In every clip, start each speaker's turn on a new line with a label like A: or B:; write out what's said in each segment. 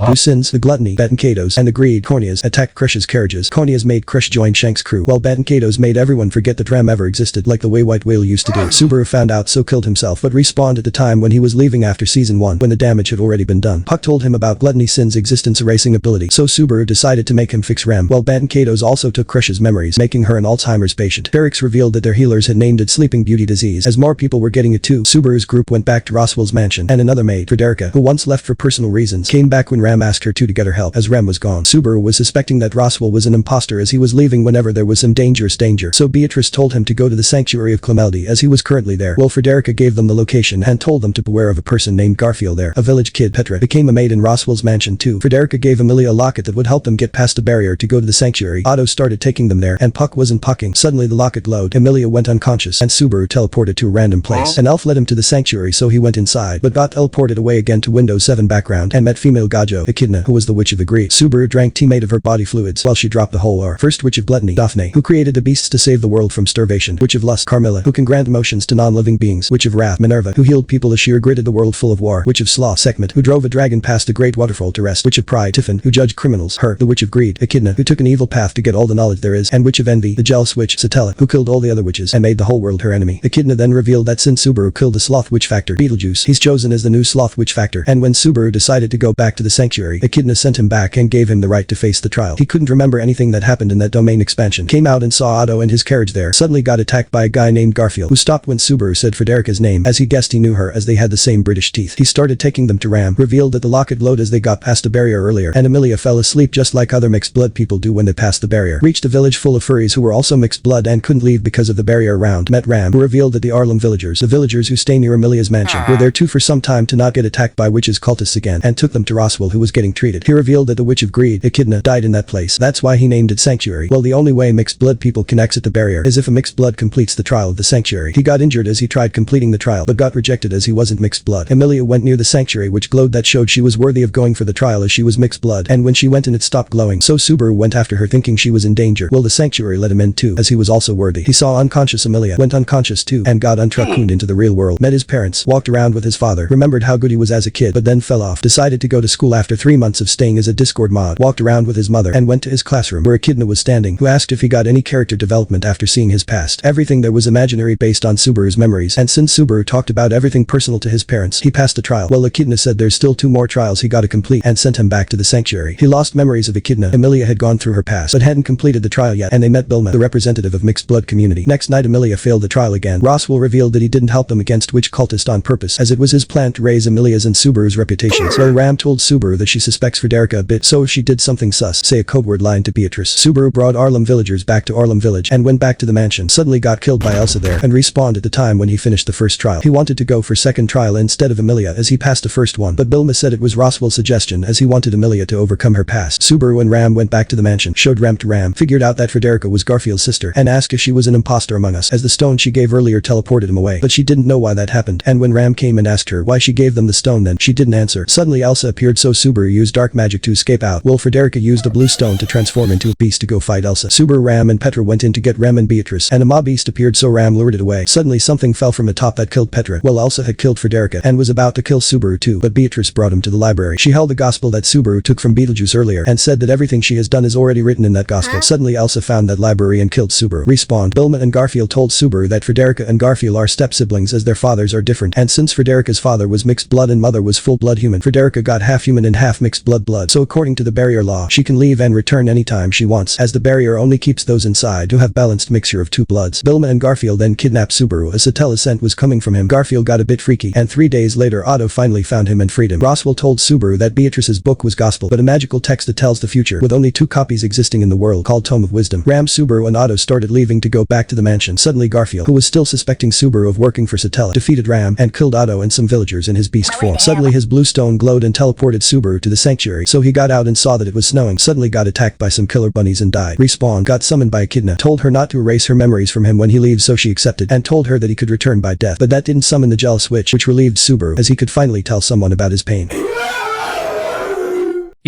A: whose sins, the gluttony, Kato's, and the greed, Cornea's, attacked Krish's carriages. Cornea's made Krish join Shank's crew, while Kato's made everyone forget that Ram ever existed like the way White Whale used to do. Subaru found out, so killed himself, but respawned at the time when he was leaving after season 1 when the damage had already been done. Puck told him about Gluttony Sin's existence erasing ability, so Subaru decided to make him fix Ram, while Kato's also took Krish's memories, making her an Alzheimer's patient. Ferrix revealed that their healers had named it Sleeping Beauty Disease, as more people were getting it too. Subaru's group went back to Roswell's mansion, and another maid, Frederica, who once left for personal reasons, came back when Ram asked her to get her help, as Ram was gone. Subaru was suspecting that Roswell was an imposter as he was leaving whenever there was some dangerous danger, so Beatrice told him to go to the sanctuary of Clomeldy as he was currently there. Well, Frederica gave them the location and told them to beware of a person named Garfield there. A village kid, Petra, became a maid in Roswell's mansion too. Frederica gave Amelia a locket that would help them get past the barrier to go to the sanctuary. Otto started taking them there, and Puck wasn't pucking. Suddenly the locket glowed, Amelia went unconscious, and Subaru teleported to a random place. An elf led him to the sanctuary, so he went inside, but got teleported away again to Windows 7 background and met female Gajo, Echidna, who was the Witch of the Greed. Subaru drank tea made of her body fluids while she dropped the whole ore. First Witch of Gluttony, Daphne, who created the beasts to save the world from starvation. Witch of Lust, Carmilla, who can grant emotions to non-living beings. Witch of Wrath, Minerva, who healed people as she regretted the world full of war. Witch of Sloth, Sekhmet, who drove a dragon past a great waterfall to rest. Witch of Pride, Tiffin, who judged criminals. Her, the Witch of Greed, Echidna, who took an evil path to get all the knowledge there is. And Witch of Envy, the jealous witch, Satella, who killed all the other witches and made the whole world her enemy. Echidna then revealed that since Subaru killed the Sloth Witch Factor, Beetlejuice, he's chosen as the new Sloth Witch Factor. And when Subaru decided to go back to the sanctuary, Echidna sent him back and gave him the right to face the trial. He couldn't remember anything that happened in that domain expansion. Came out and saw Otto and his carriage there. Suddenly got attacked by a guy named Garfield, who stopped when Subaru said Frederica's name, as he guessed he knew her as they had the same British teeth. He started taking them to Ram, revealed that the locket glowed as they got past the barrier earlier, and Amelia fell asleep just like other mixed blood people do when they pass the barrier. Reached a village full of furries who were also mixed blood and couldn't leave because of the barrier around. Met Ram, who revealed that the Arlem villagers, the villagers who stay near Amelia's mansion, were there too for some time to not get attacked by witches cultists again, and took them to Roswell, who was getting treated. He revealed that the Witch of Greed, Echidna, died in that place. That's why he named it Sanctuary. Well, the only way mixed blood people can exit the barrier is if a mixed blood completes the trial of the sanctuary. He got injured as he tried completing the trial, but got rejected as he wasn't mixed blood. Amelia went near the sanctuary which glowed that showed she was worthy of going for the trial as she was mixed blood, and when she went in it stopped glowing, so Subaru went after her thinking she was in danger. Well, the sanctuary let him in too, as he was also worthy. He saw unconscious Amelia, went unconscious too, and got untracooned into the real world. Met his parents, walked around with his father, remembered how good he was as a kid, but then fell off. Decided to go to school after 3 months of staying as a Discord mod, walked around with his mother, and went to his classroom where Echidna was standing, who asked if he got any character development after seeing his past. Everything there was imaginary based on Subaru's memories, and since Subaru talked about everything personal to his parents, he passed the trial. Well, Echidna said there's still 2 more trials he gotta complete, and sent him back to the sanctuary. He lost memories of Echidna. Amelia had gone through her past, but hadn't completed the trial yet, and they met Bilma, the representative of mixed blood community. Next night Amelia failed the trial again. Roswell revealed that he didn't help them against witch cultist on purpose, as it was his plan to raise Amelia's and Subaru's reputations. So Ram told Subaru that she suspects Frederica a bit, so she did something sus, say a code word line to Beatrice. Subaru brought Arlem villagers back to Arlem village and went back to the mansion. Suddenly got killed by Elsa there, and respawned at the time when he finished the first trial. He wanted to go for second trial instead of Amelia as he passed the first one, but Bilma said it was Roswell's suggestion as he wanted Amelia to overcome her past. Subaru and Ram went back to the mansion, showed Ram to Ram, figured out that Frederica was Garfield's sister, and asked if she was an imposter among us as the stone she gave earlier teleported him away, but she didn't know why that happened, and when Ram came and asked her why she gave them the stone then she didn't answer. Suddenly Elsa appeared, so Subaru used dark magic to escape out, while Frederica used a blue stone to transform into a beast to go fight Elsa. Subaru, Ram and Petra went in to get Ram and Beatrice, and a mob beast appeared, so Ram lured it away. Suddenly something fell from the top that killed Petra. Well, Elsa had killed Frederica and was about to kill Subaru too, but Beatrice brought him to the library. She held the gospel that Subaru took from Beetlejuice earlier and said that everything she has done is already written in that gospel. Suddenly Elsa found that library and killed Subaru. Respawned. Bilma and Garfield told Subaru that Frederica and Garfield are step-siblings as their fathers are different, and since Frederica's father was mixed blood and mother was full-blood human, Frederica got half human and half mixed blood, so according to the barrier law, she can leave and return anytime she wants, as the barrier only keeps those inside who have balanced mixture of 2 bloods. Bilma and Garfield then kidnapped Subaru as Satella's scent was coming from him. Garfield got a bit freaky, and 3 days later Otto finally found him and freed him. Roswell told Subaru that Beatrice's book was gospel, but a magical text that tells the future, with only 2 copies existing in the world, called Tome of Wisdom. Ram, Subaru and Otto started leaving to go back to the mansion. Suddenly Garfield, who was still suspecting Subaru of working for Satella, defeated Ram and killed Otto and some villagers in his beast form. Suddenly his blue stone glowed and teleported Subaru to the sanctuary, so he got out and saw that it was snowing. Suddenly got attacked by some killer bunnies and died. Respawned. Got summoned by Echidna, told her not to erase her memories from him when he leaves, so she accepted, and told her that he could return by death, but that didn't summon the jealous witch, which relieved Subaru as he could finally tell someone about his pain.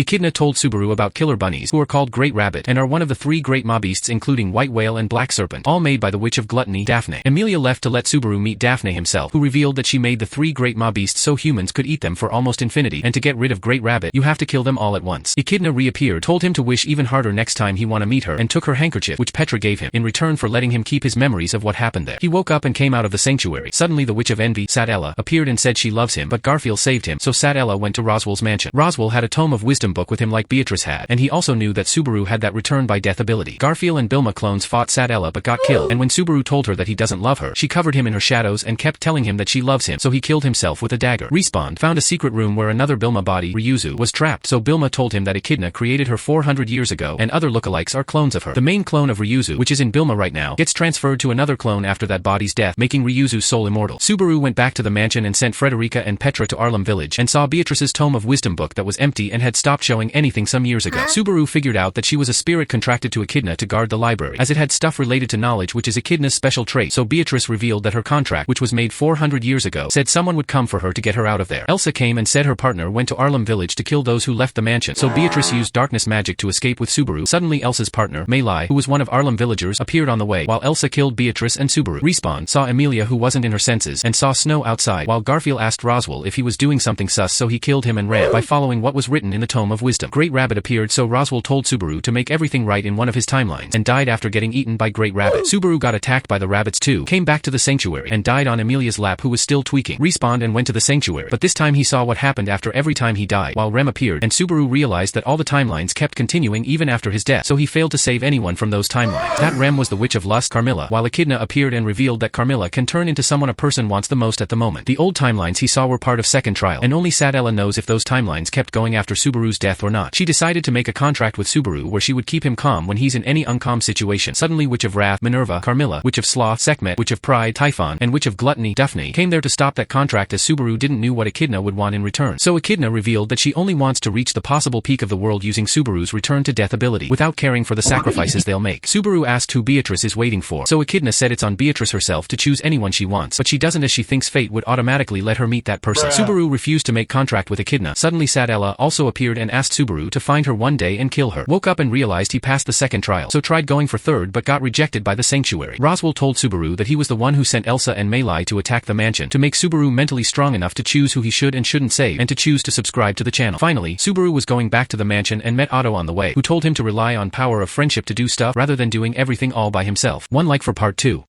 B: Echidna told Subaru about killer bunnies, who are called Great Rabbit, and are one of the 3 great maw beasts including White Whale and Black Serpent, all made by the Witch of Gluttony, Daphne. Emilia left to let Subaru meet Daphne himself, who revealed that she made the 3 great maw beasts so humans could eat them for almost infinity, and to get rid of Great Rabbit, you have to kill them all at once. Echidna reappeared, told him to wish even harder next time he wanna meet her, and took her handkerchief, which Petra gave him, in return for letting him keep his memories of what happened there. He woke up and came out of the sanctuary. Suddenly the Witch of Envy, Ella, appeared and said she loves him, but Garfield saved him, so Ella went to Roswell's mansion. Roswell had a Tome of Wisdom book with him like Beatrice had, and he also knew that Subaru had that return by death ability. Garfield and Bilma clones fought Ella but got killed, and when Subaru told her that he doesn't love her, she covered him in her shadows and kept telling him that she loves him, so he killed himself with a dagger. Respawn found a secret room where another Bilma body, Ryuzu, was trapped, so Bilma told him that Echidna created her 400 years ago, and other lookalikes are clones of her. The main clone of Ryuzu, which is in Bilma right now, gets transferred to another clone after that body's death, making Ryuzu's soul immortal. Subaru went back to the mansion and sent Frederica and Petra to Arlem Village, and saw Beatrice's Tome of Wisdom book that was empty and had stopped showing anything some years ago. Subaru figured out that she was a spirit contracted to Echidna to guard the library, as it had stuff related to knowledge, which is Echidna's special trait, so Beatrice revealed that her contract, which was made 400 years ago, said someone would come for her to get her out of there. Elsa came and said her partner went to Arlem Village to kill those who left the mansion, so Beatrice used darkness magic to escape with Subaru. Suddenly Elsa's partner, Meilai, who was one of Arlem villagers, appeared on the way, while Elsa killed Beatrice and Subaru. Respawn saw Emilia, who wasn't in her senses, and saw Snow outside, while Garfield asked Roswell if he was doing something sus, so he killed him and ran, by following what was written in the Tome of Wisdom. Great Rabbit appeared, so Roswell told Subaru to make everything right in one of his timelines, and died after getting eaten by Great Rabbit. Subaru got attacked by the rabbits too, came back to the sanctuary, and died on Emilia's lap, who was still tweaking. Respawned and went to the sanctuary, but this time he saw what happened after every time he died, while Rem appeared, and Subaru realized that all the timelines kept continuing even after his death, so he failed to save anyone from those timelines. That Rem was the Witch of Lust, Carmilla, while Echidna appeared and revealed that Carmilla can turn into someone a person wants the most at the moment. The old timelines he saw were part of Second Trial, and only Ella knows if those timelines kept going after Subaru's death or not. She decided to make a contract with Subaru where she would keep him calm when he's in any uncalm situation. Suddenly Witch of Wrath, Minerva, Carmilla, Witch of Sloth, Sekhmet, Witch of Pride, Typhon, and Witch of Gluttony, Daphne, came there to stop that contract, as Subaru didn't know what Echidna would want in return. So Echidna revealed that she only wants to reach the possible peak of the world using Subaru's return to death ability, without caring for the sacrifices they'll make. Subaru asked who Beatrice is waiting for, so Echidna said it's on Beatrice herself to choose anyone she wants, but she doesn't, as she thinks fate would automatically let her meet that person. Subaru refused to make contract with Echidna. Suddenly Ella also appeared and asked Subaru to find her one day and kill her. Woke up and realized he passed the second trial, so tried going for third but got rejected by the sanctuary. Roswell told Subaru that he was the one who sent Elsa and Meilai to attack the mansion, to make Subaru mentally strong enough to choose who he should and shouldn't save, and to choose to subscribe to the channel. Finally, Subaru was going back to the mansion and met Otto on the way, who told him to rely on power of friendship to do stuff rather than doing everything all by himself. One like for part 2.